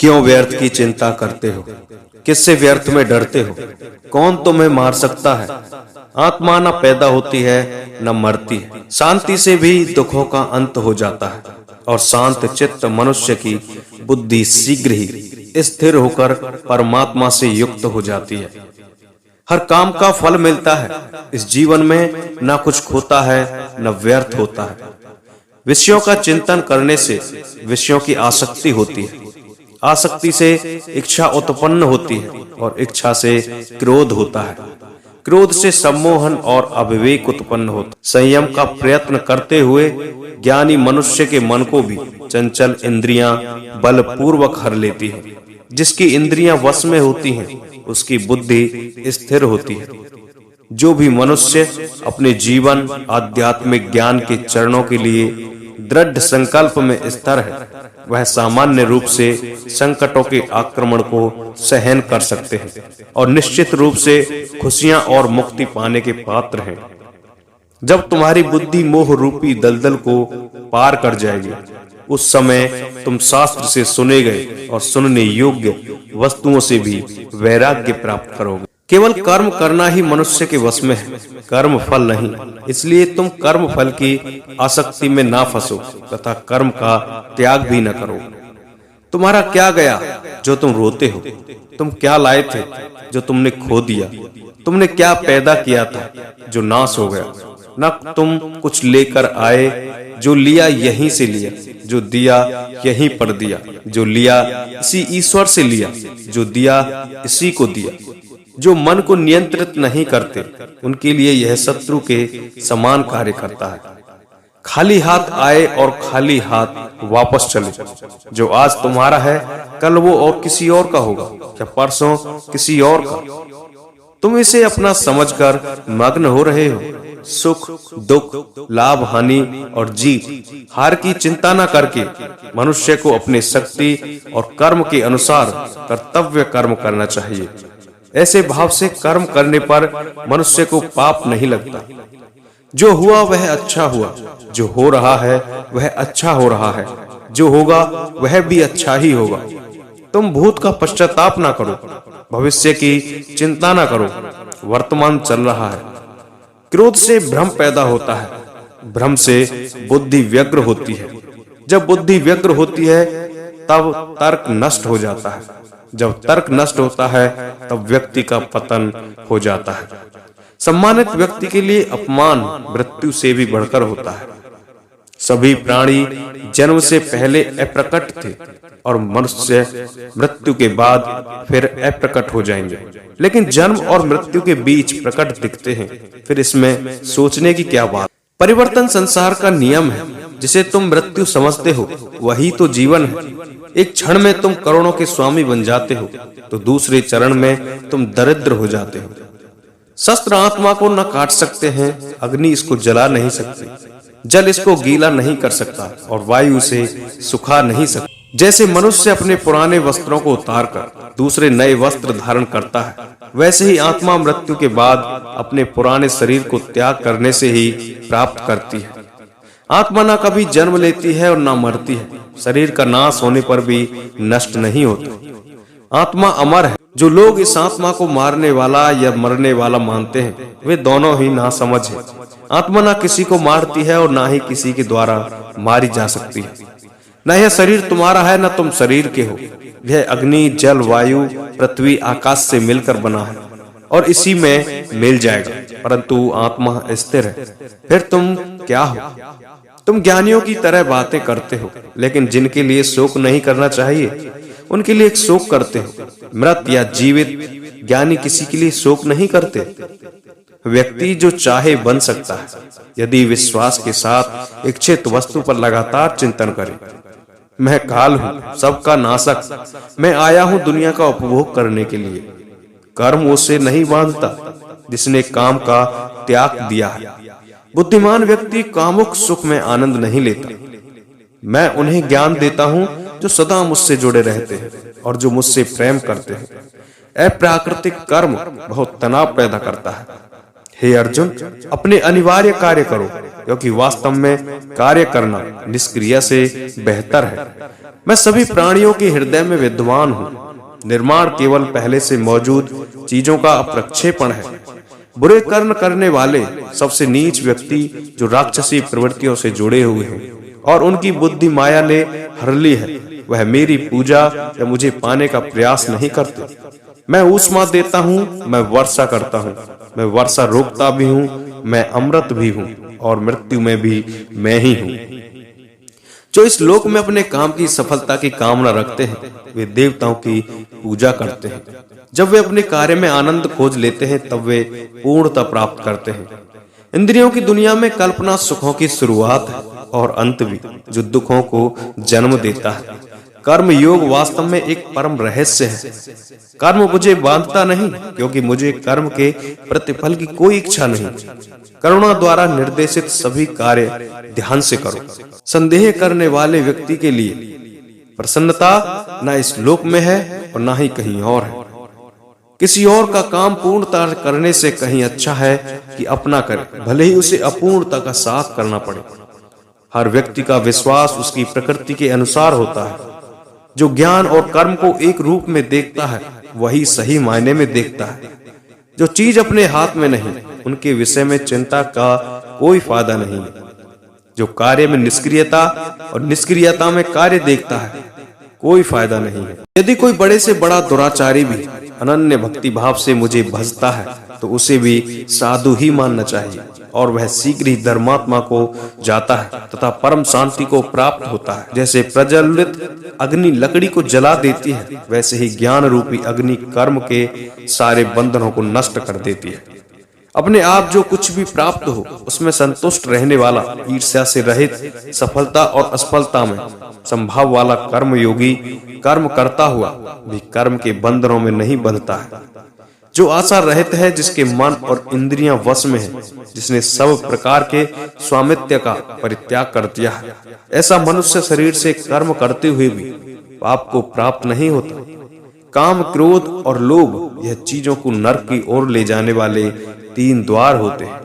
क्यों व्यर्थ की चिंता करते हो? किससे व्यर्थ में डरते हो? कौन तुम्हें मार सकता है? आत्मा न पैदा होती है न मरती है। शांति से भी दुखों का अंत हो जाता है और शांत चित्त मनुष्य की बुद्धि शीघ्र ही स्थिर होकर परमात्मा से युक्त हो जाती है। हर काम का फल मिलता है। इस जीवन में न कुछ खोता है न व्यर्थ होता है। विषयों का चिंतन करने से विषयों की आसक्ति होती है। आसक्ति से इच्छा उत्पन्न होती है और इच्छा से क्रोध होता है। क्रोध से सम्मोहन और अविवेक उत्पन्न होता है। संयम का प्रयत्न करते हुए ज्ञानी मनुष्य के मन को भी चंचल इंद्रियां बलपूर्वक हर लेती हैं। जिसकी इंद्रियां वश में होती हैं, उसकी बुद्धि स्थिर होती है। जो भी मनुष्य अपने जीवन आध्यात्मिक ज्ञान के चरणों के लिए दृढ़ संकल्प में स्थिर है, वह सामान्य रूप से संकटों के आक्रमण को सहन कर सकते हैं और निश्चित रूप से खुशियां और मुक्ति पाने के पात्र हैं। जब तुम्हारी बुद्धि मोह रूपी दलदल को पार कर जाएगी, उस समय तुम शास्त्र से सुने गए और सुनने योग्य वस्तुओं से भी वैराग्य प्राप्त करोगे। केवल कर्म करना ही मनुष्य के वश में है, कर्म फल नहीं। इसलिए तुम कर्म फल की आसक्ति में ना फंसो तथा कर्म का त्याग भी न करो। तुम्हारा क्या गया जो तुम रोते हो? तुम क्या लाए थे जो तुमने खो दिया? तुमने क्या पैदा किया था जो नाश हो गया? न तुम कुछ लेकर आए, जो लिया यहीं से लिया, जो दिया यहीं पर दिया, जो लिया इसी ईश्वर से लिया, जो दिया इसी को दिया। जो मन को नियंत्रित नहीं करते, उनके लिए यह शत्रु के समान कार्य करता है। खाली हाथ आए और खाली हाथ वापस चले। जो आज तुम्हारा है, कल वो और किसी और का होगा या परसों किसी और का। तुम इसे अपना समझकर मग्न हो रहे हो। सुख दुख, लाभ हानि और जीत हार की चिंता न करके मनुष्य को अपनी शक्ति और कर्म के अनुसार कर्तव्य कर्म करना चाहिए। ऐसे भाव से कर्म करने पर मनुष्य को पाप नहीं लगता। जो हुआ वह अच्छा हुआ, जो हो रहा है वह अच्छा हो रहा है, जो होगा वह भी अच्छा ही होगा। तुम भूत का पश्चाताप ना करो, भविष्य की चिंता ना करो। वर्तमान चल रहा है। क्रोध से भ्रम पैदा होता है, भ्रम से बुद्धि व्यग्र होती है। जब बुद्धि व्यग्र होती है तब तर्क नष्ट हो जाता है। जब तर्क नष्ट होता है तब व्यक्ति का पतन हो जाता है। सम्मानित व्यक्ति के लिए अपमान मृत्यु से भी बढ़कर होता है। सभी प्राणी जन्म से पहले अप्रकट थे और मनुष्य मृत्यु के बाद फिर अप्रकट हो जाएंगे। लेकिन जन्म और मृत्यु के बीच प्रकट दिखते हैं। फिर इसमें सोचने की क्या बात? परिवर्तन संसार का नियम है। जिसे तुम मृत्यु समझते हो वही तो जीवन है। एक क्षण में तुम करोड़ों के स्वामी बन जाते हो तो दूसरे चरण में तुम दरिद्र हो जाते हो। शस्त्र आत्मा को न काट सकते हैं, अग्नि इसको जला नहीं सकती, जल इसको गीला नहीं कर सकता और वायु इसे सुखा नहीं सकती। जैसे मनुष्य अपने पुराने वस्त्रों को उतारकर दूसरे नए वस्त्र धारण करता है, वैसे ही आत्मा मृत्यु के बाद अपने पुराने शरीर को त्याग करने से ही प्राप्त करती है। आत्मा ना कभी जन्म लेती है और ना मरती है। शरीर का नाश होने पर भी नष्ट नहीं होता। आत्मा अमर है। जो लोग इस आत्मा को मारने वाला या मरने वाला मानते हैं, वे दोनों ही नासमझ हैं। आत्मा ना किसी को मारती है और ना ही किसी के द्वारा मारी जा सकती है। न यह शरीर तुम्हारा है, न तुम शरीर के हो। यह अग्नि, जल, वायु, पृथ्वी, आकाश से मिलकर बना है और इसी में मिल जाएगा। परंतु आत्मा स्थिर है। फिर तुम क्या हो? तुम ज्ञानियों की तरह बातें करते हो, लेकिन जिनके लिए शोक नहीं करना चाहिए उनके लिए शोक करते हो। मृत या जीवित ज्ञानी किसी के लिए शोक नहीं करते। व्यक्ति जो चाहे बन सकता है यदि विश्वास के साथ इच्छित वस्तु पर लगातार चिंतन करे। मैं काल हूँ, सबका नाशक। मैं आया हूँ दुनिया का उपभोग करने के लिए। कर्म उसे नहीं बांधता जिसने काम का त्याग दिया है। बुद्धिमान व्यक्ति कामुक सुख में आनंद नहीं लेता। मैं उन्हें ज्ञान देता हूँ जो सदा मुझसे जुड़े रहते हैं और जो मुझसे प्रेम करते हैं। अप्राकृतिक कर्म बहुत तनाव पैदा करता है। हे अर्जुन, अपने अनिवार्य कार्य करो क्योंकि वास्तव में कार्य करना निष्क्रिय से बेहतर है। मैं सभी प्राणियों के हृदय में विद्वान हूँ। निर्माण केवल पहले से मौजूद चीजों का प्रक्षेपण है। बुरे कर्म करने वाले सबसे नीच व्यक्ति जो राक्षसी प्रवृत्तियों से जुड़े हुए हैं और उनकी बुद्धि माया ने हर ली है, वह मेरी पूजा या मुझे पाने का प्रयास नहीं करते। मैं ऊष्मा देता हूँ, मैं वर्षा करता हूँ, मैं वर्षा रोकता भी हूँ, मैं अमृत भी हूँ और मृत्यु में भी मैं ही हूँ। जो इस लोक में अपने काम की सफलता की कामना रखते हैं, वे देवताओं की पूजा करते हैं। जब वे अपने कार्य में आनंद खोज लेते हैं, तब वे पूर्णता प्राप्त करते हैं। इंद्रियों की दुनिया में कल्पना सुखों की शुरुआत है और अंत भी, जो दुखों को जन्म देता है। कर्म योग वास्तव में एक परम रहस्य है। कर्म मुझे बांधता नहीं, क्योंकि मुझे कर्म के प्रतिफल की कोई इच्छा नहीं। करुणा द्वारा निर्देशित सभी कार्य ध्यान से करो। संदेह करने वाले व्यक्ति के लिए प्रसन्नता न इस लोक में है और न ही कहीं और है। किसी और का काम पूर्णता करने से कहीं अच्छा है कि अपना करे, भले ही उसे अपूर्णता का साथ करना पड़े। हर व्यक्ति का विश्वास उसकी प्रकृति के अनुसार होता है। जो ज्ञान और कर्म को एक रूप में देखता है, वही सही मायने में देखता है। जो चीज अपने हाथ में नहीं, उनके विषय में चिंता का कोई फायदा नहीं है। जो कार्य में निष्क्रियता और निष्क्रियता में कार्य देखता है, कोई फायदा नहीं है। यदि कोई बड़े से बड़ा दुराचारी भी अनन्य भक्ति भाव से मुझे भजता है, तो उसे भी साधु ही मानना चाहिए और वह शीघ्र ही धर्मात्मा को जाता है तथा परम शांति को प्राप्त होता है। जैसे प्रज्वलित अग्नि लकड़ी को जला देती है, वैसे ही ज्ञान रूपी अग्नि कर्म के सारे बंधनों को नष्ट कर देती है। अपने आप जो कुछ भी प्राप्त हो, उसमें संतुष्ट रहने वाला, ईर्ष्या से रहित, सफलता और असफलता में संभाव वाला कर्म योगी कर्म करता हुआ भी कर्म के बंधनों में नहीं बंधता है। जो आशा रहित है, जिसके मन और इंद्रियां वश में है, जिसने सब प्रकार के स्वामित्व का परित्याग कर दिया है, ऐसा मनुष्य शरीर से कर्म करते हुए भी पाप को प्राप्त नहीं होता। काम, क्रोध और लोभ यह चीजों को नरक की ओर ले जाने वाले 3 द्वार होते हैं।